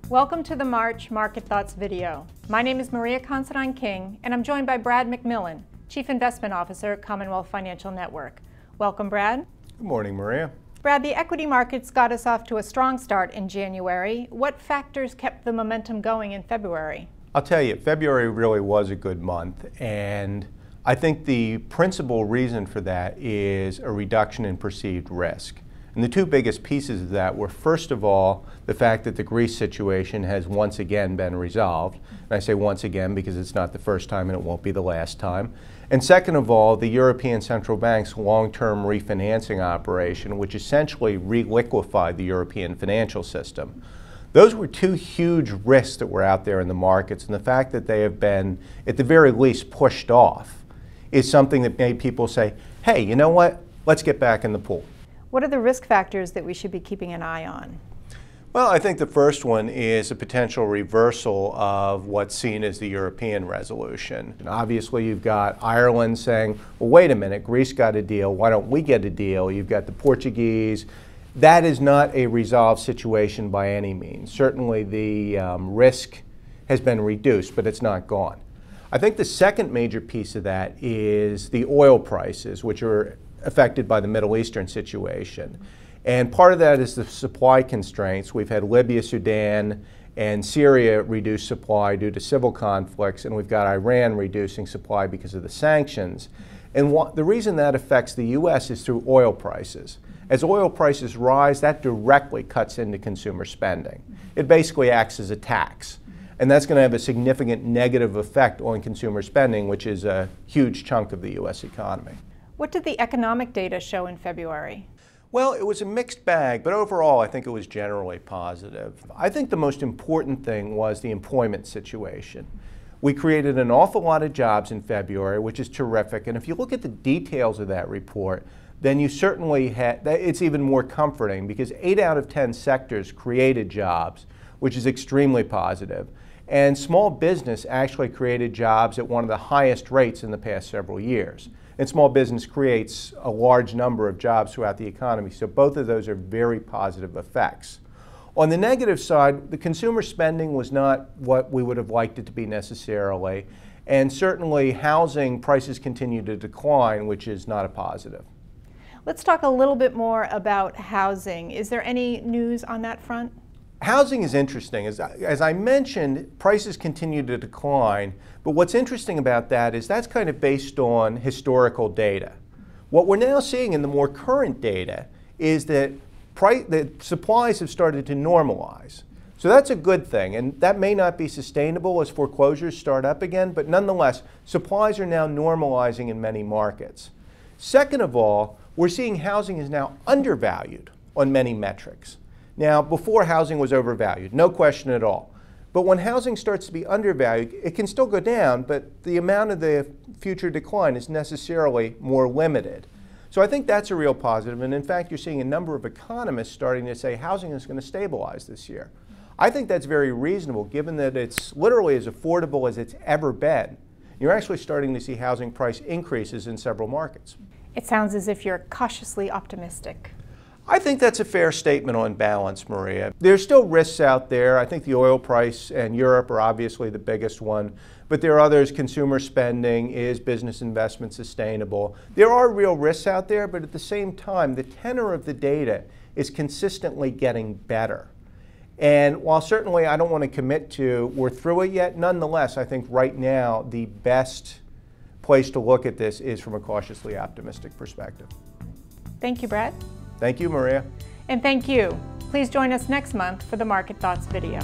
Welcome to the March Market Thoughts video. My name is Maria Considine King, and I'm joined by Brad McMillan, Chief Investment Officer at Commonwealth Financial Network. Welcome, Brad. Good morning, Maria. Brad, the equity markets got us off to a strong start in January. What factors kept the momentum going in February? I'll tell you, February really was a good month, and I think the principal reason for that is a reduction in perceived risk. And the two biggest pieces of that were, first of all, the fact that the Greece situation has once again been resolved. And I say once again because it's not the first time and it won't be the last time. And second of all, the European Central Bank's long-term refinancing operation, which essentially reliquefied the European financial system. Those were two huge risks that were out there in the markets, and the fact that they have been, at the very least, pushed off is something that made people say, hey, you know what, let's get back in the pool. What are the risk factors that we should be keeping an eye on? Well, I think the first one is a potential reversal of what's seen as the European resolution. And obviously, you've got Ireland saying, well, wait a minute, Greece got a deal, why don't we get a deal? You've got the Portuguese. That is not a resolved situation by any means. Certainly, the risk has been reduced, but it's not gone. I think the second major piece of that is the oil prices, which are affected by the Middle Eastern situation. And part of that is the supply constraints. We've had Libya, Sudan, and Syria reduce supply due to civil conflicts, and we've got Iran reducing supply because of the sanctions. And the reason that affects the U.S. is through oil prices. As oil prices rise, that directly cuts into consumer spending. It basically acts as a tax. And that's going to have a significant negative effect on consumer spending, which is a huge chunk of the U.S. economy. What did the economic data show in February? Well, it was a mixed bag, but overall I think it was generally positive. I think the most important thing was the employment situation. We created an awful lot of jobs in February, which is terrific, and if you look at the details of that report, then you certainly it's even more comforting because 8 out of 10 sectors created jobs, which is extremely positive. And small business actually created jobs at one of the highest rates in the past several years. And small business creates a large number of jobs throughout the economy, so both of those are very positive effects. On the negative side, the consumer spending was not what we would have liked it to be necessarily, and certainly housing prices continue to decline, which is not a positive. Let's talk a little bit more about housing. Is there any news on that front? Housing is interesting. As I mentioned, prices continue to decline, but what's interesting about that is that's kind of based on historical data. What we're now seeing in the more current data is that the supplies have started to normalize. So that's a good thing, and that may not be sustainable as foreclosures start up again, but nonetheless, supplies are now normalizing in many markets. Second of all, we're seeing housing is now undervalued on many metrics. Now, before housing was overvalued, no question at all. But when housing starts to be undervalued, it can still go down, but the amount of the future decline is necessarily more limited. So I think that's a real positive, and in fact, you're seeing a number of economists starting to say housing is going to stabilize this year. I think that's very reasonable, given that it's literally as affordable as it's ever been. You're actually starting to see housing price increases in several markets. It sounds as if you're cautiously optimistic. I think that's a fair statement on balance, Maria. There's still risks out there. I think the oil price and Europe are obviously the biggest one, but there are others. Consumer spending, is business investment sustainable? There are real risks out there, but at the same time, the tenor of the data is consistently getting better. And while certainly I don't want to commit to we're through it yet, nonetheless, I think right now the best place to look at this is from a cautiously optimistic perspective. Thank you, Brad. Thank you, Maria. And thank you. Please join us next month for the Market Thoughts video.